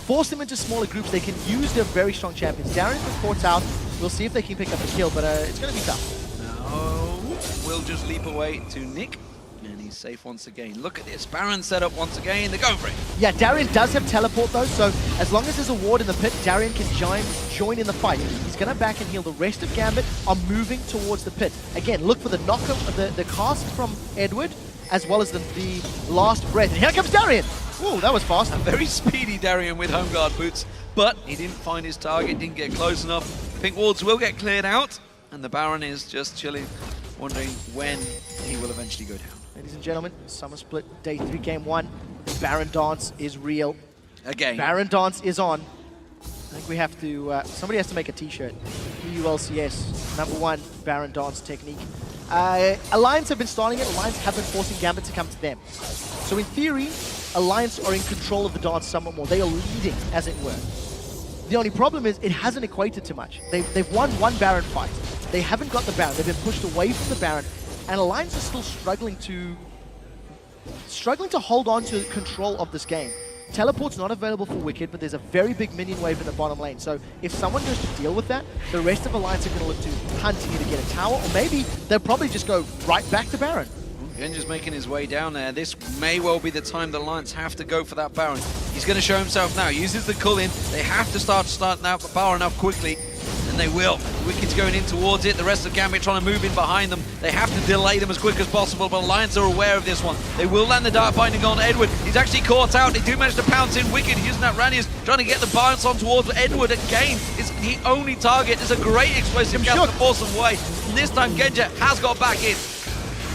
force them into smaller groups. They can use their very strong champions. Darren's been caught out. We'll see if they can pick up the kill, but it's going to be tough. No, we'll just leap away to Nick. And he's safe once again. Look at this. Baron set up once again. They're going for it. Yeah, Darren does have teleport though, so as long as there's a ward in the pit, Darren can join in the fight. He's going to back and heal. The rest of Gambit are moving towards the pit. Again, look for the knockup, the cast from Edward, as well as the last breath. And here comes Darren! Ooh, that was fast. A very speedy Darien with home guard boots, but he didn't find his target, didn't get close enough. Pink wards will get cleared out, and the Baron is just chilling, wondering when he will eventually go down. Ladies and gentlemen, Summer Split Day 3 Game 1. The Baron dance is real. Again. Baron dance is on. I think we have to, somebody has to make a t-shirt. EU LCS, #1 Baron dance technique. Alliance have been starting it. Alliance have been forcing Gambit to come to them. So in theory, Alliance are in control of the dance somewhat more. They are leading, as it were. The only problem is it hasn't equated to much. They've won one Baron fight. They haven't got the Baron. They've been pushed away from the Baron. And Alliance is still struggling to hold on to control of this game. Teleport's not available for Wicked, but there's a very big minion wave in the bottom lane. So if someone goes to deal with that, the rest of Alliance are going to look to hunt either get a tower, or maybe they'll probably just go right back to Baron. Genji's making his way down there. This may well be the time the Alliance have to go for that Baron. He's going to show himself now. Uses the Cull-in. They have to start that Baron up quickly. And they will. Wicked's going in towards it. The rest of Gambit trying to move in behind them. They have to delay them as quick as possible, but Alliance are aware of this one. They will land the Dark Binding on Edward. He's actually caught out. They do manage to pounce in. Wicked using that Ranius, trying to get the bounce on towards Edward again. It's the only target. It's a great explosive gas to force them away. And this time Genji has got back in.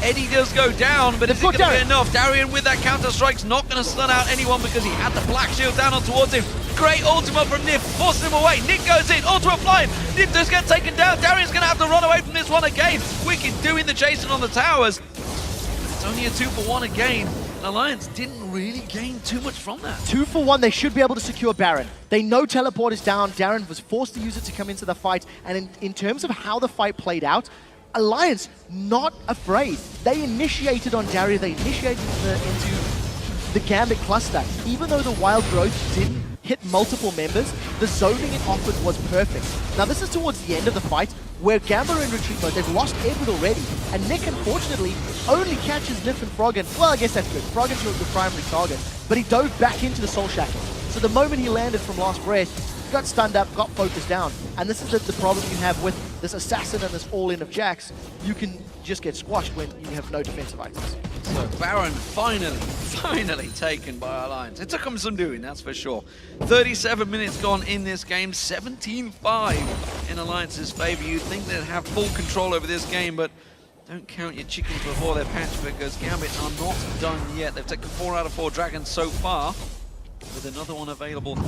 Eddie does go down, but is it going to be enough? Darien with that counter-strike's not going to stun out anyone because he had the black shield down on towards him. Great ultimate from Nif, forces him away. Nick goes in, ultimate flying. Nif does get taken down. Darien's going to have to run away from this one again. Wicked doing the chasing on the towers. It's only a 2-for-1 again. And Alliance didn't really gain too much from that. 2-for-1, they should be able to secure Baron. They know teleport is down. Darren was forced to use it to come into the fight. And in terms of how the fight played out, Alliance not afraid. They initiated on Daria, they initiated into the Gambit cluster. Even though the wild growth didn't hit multiple members, the zoning it offered was perfect. Now this is towards the end of the fight, where Gambit are in retreat mode. They've lost Edward already, and Nick unfortunately only catches Nif and Froggen. Well, I guess that's good. Froggen's the primary target, but he dove back into the Soul Shackle. So the moment he landed from last breath, got stunned up, got focused down. And this is the problem you have with this assassin and this all-in of Jax. You can just get squashed when you have no defensive items. So Baron finally taken by Alliance. It took them some doing, that's for sure. 37 minutes gone in this game, 17-5 in Alliance's favor. You'd think they'd have full control over this game, but don't count your chickens before they're hatched, because Gambit are not done yet. They've taken 4 out of 4 dragons so far, with another one available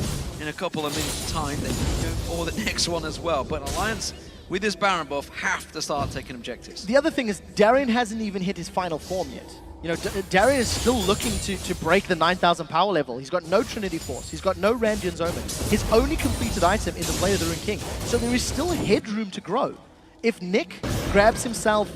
in a couple of minutes' time. They can go for the next one as well. But Alliance, with this Baron buff, have to start taking objectives. The other thing is, Darien hasn't even hit his final form yet. You know, Darien is still looking to break the 9,000 power level. He's got no Trinity Force. He's got no Randian's Omen. His only completed item is the Blade of the Rune King. So there is still headroom to grow. If Nick grabs himself,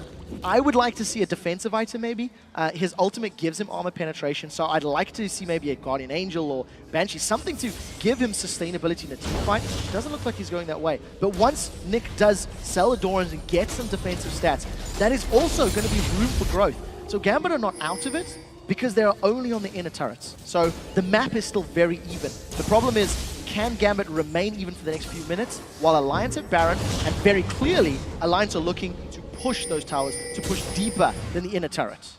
I would like to see a defensive item maybe. His ultimate gives him armor penetration, so I'd like to see maybe a Guardian Angel or Banshee, something to give him sustainability in a team fight. Doesn't look like he's going that way. But once Nick does sell Adorans and get some defensive stats, that is also going to be room for growth. So Gambit are not out of it because they're only on the inner turrets. So the map is still very even. The problem is, can Gambit remain even for the next few minutes while Alliance have Baron, and very clearly Alliance are looking to push those towers, to push deeper than the inner turrets.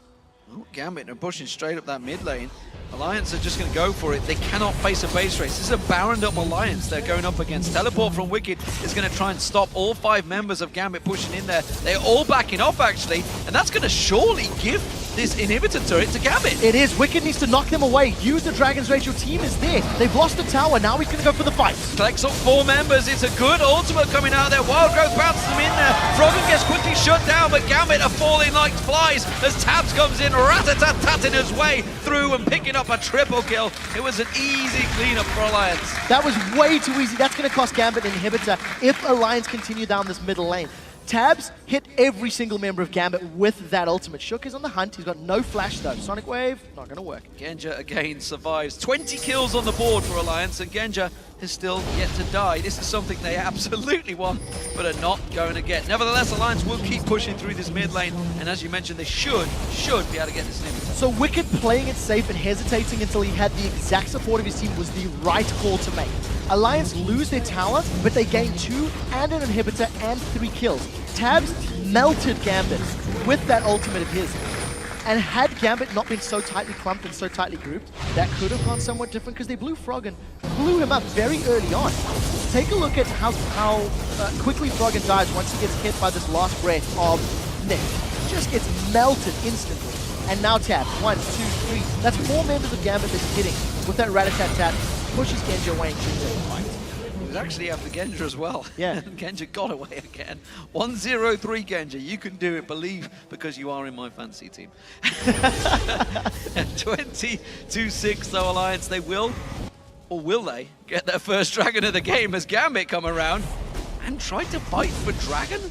Oh, Gambit are pushing straight up that mid lane. Alliance are just going to go for it. They cannot face a base race. This is a Baroned up Alliance they're going up against. Teleport from Wicked is going to try and stop all 5 members of Gambit pushing in there. They're all backing off actually, and that's going to surely give this inhibitor turret to Gambit. It is. Wicked needs to knock them away. Use the Dragon's Rage. Your team is there. They've lost the tower. Now he's going to go for the fight. Collects up 4 members. It's a good ultimate coming out there. Wild Growth bounces them in there. Froggen gets quickly shut down, but Gambit are falling like flies as Tabs comes in, rat-a-tat-tatting his way through and picking up a triple kill. It was an easy cleanup for Alliance. That was way too easy. That's going to cost Gambit an inhibitor if Alliance continue down this middle lane. Tabs hit every single member of Gambit with that ultimate. Shook is on the hunt. He's got no flash though. Sonic Wave, not going to work. Genja again survives. 20 kills on the board for Alliance, and Genja is still yet to die. This is something they absolutely want, but are not going to get. Nevertheless, Alliance will keep pushing through this mid lane, and as you mentioned, they should be able to get this inhibitor. So Wicked playing it safe and hesitating until he had the exact support of his team was the right call to make. Alliance lose their tower, but they gain 2 and an inhibitor and 3 kills. Tabs melted Gambit with that ultimate of his. And had Gambit not been so tightly clumped and so tightly grouped, that could have gone somewhat different because they blew Froggen, blew him up very early on. Take a look at how quickly Froggen dies once he gets hit by this last breath of Nick. Just gets melted instantly. And now Tab, 1, 2, 3. That's 4 members of Gambit that he's hitting with that rat-a-tat-tat. Pushes Genja away and kills him. He was actually after Genja as well. Yeah. And Genja got away again. 1-0-3 Genja. You can do it. Believe, because you are in my fantasy team. 20-6 though, Alliance. They will, or will they, get their first Dragon of the game as Gambit come around and try to fight for Dragon?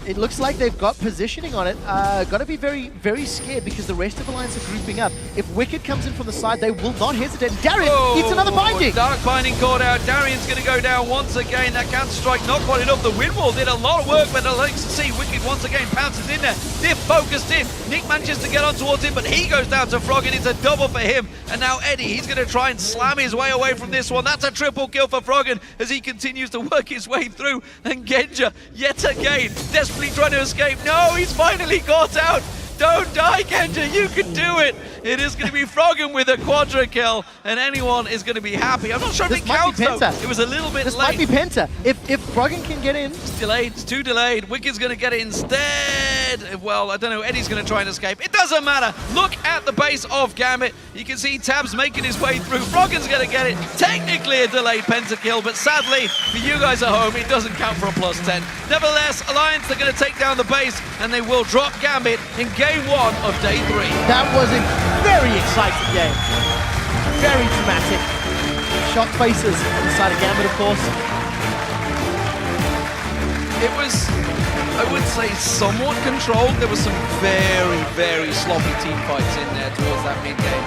It looks like they've got positioning on it. Got to be very, very scared because the rest of Alliance are grouping up. If Wicked comes in from the side, they will not hesitate. And Darian eats another binding. Dark binding caught out. Darian's going to go down once again. That counter strike not quite enough. The wind wall did a lot of work, but Alex to see Wicked once again pounces in there. They're focused in. Nick manages to get on towards him, but he goes down to Froggen. It's a double for him. And now Eddie, he's going to try and slam his way away from this one. That's a triple kill for Froggen as he continues to work his way through. And Genja, yet again, desperately trying to escape. No, he's finally got out. Don't die, Genja, you can do it. It is going to be Froggen with a quadra kill, and anyone is going to be happy. I'm not sure if it counts, though. It was a little bit this late. This might be Penta. If Froggen can get in. It's delayed. It's too delayed. Wicked's going to get it instead. Well, I don't know. Eddie's going to try and escape. It doesn't matter. Look at the base of Gambit. You can see Tabs making his way through. Froggen's going to get it. Technically a delayed pentakill, but sadly, for you guys at home, it doesn't count for a +10. Nevertheless, Alliance, they're going to take down the base, and they will drop Gambit in game 1 of day 3. That was a very exciting game. Very dramatic. Shock faces on the side of Gambit, of course. It was, I would say, somewhat controlled. There were some very, very sloppy team fights in there towards that mid-game.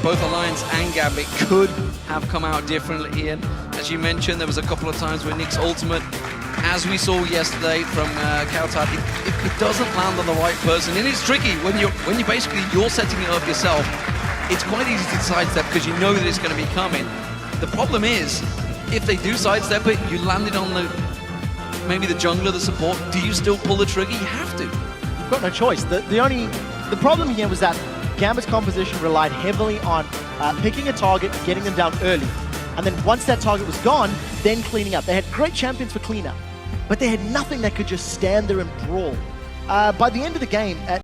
Both Alliance and Gambit could have come out differently, Ian. As you mentioned, there was a couple of times where Nick's ultimate, as we saw yesterday from Kautar, it doesn't land on the right person, and it's tricky when you're setting it up yourself. It's quite easy to sidestep because you know that it's going to be coming. The problem is, if they do sidestep it, you land it on maybe the jungler, the support. Do you still pull the trigger? You have to. You've got no choice. The problem here was that Gambit's composition relied heavily on picking a target, getting them down early, and then once that target was gone, then cleaning up. They had great champions for cleanup, but they had nothing that could just stand there and brawl. By the end of the game, at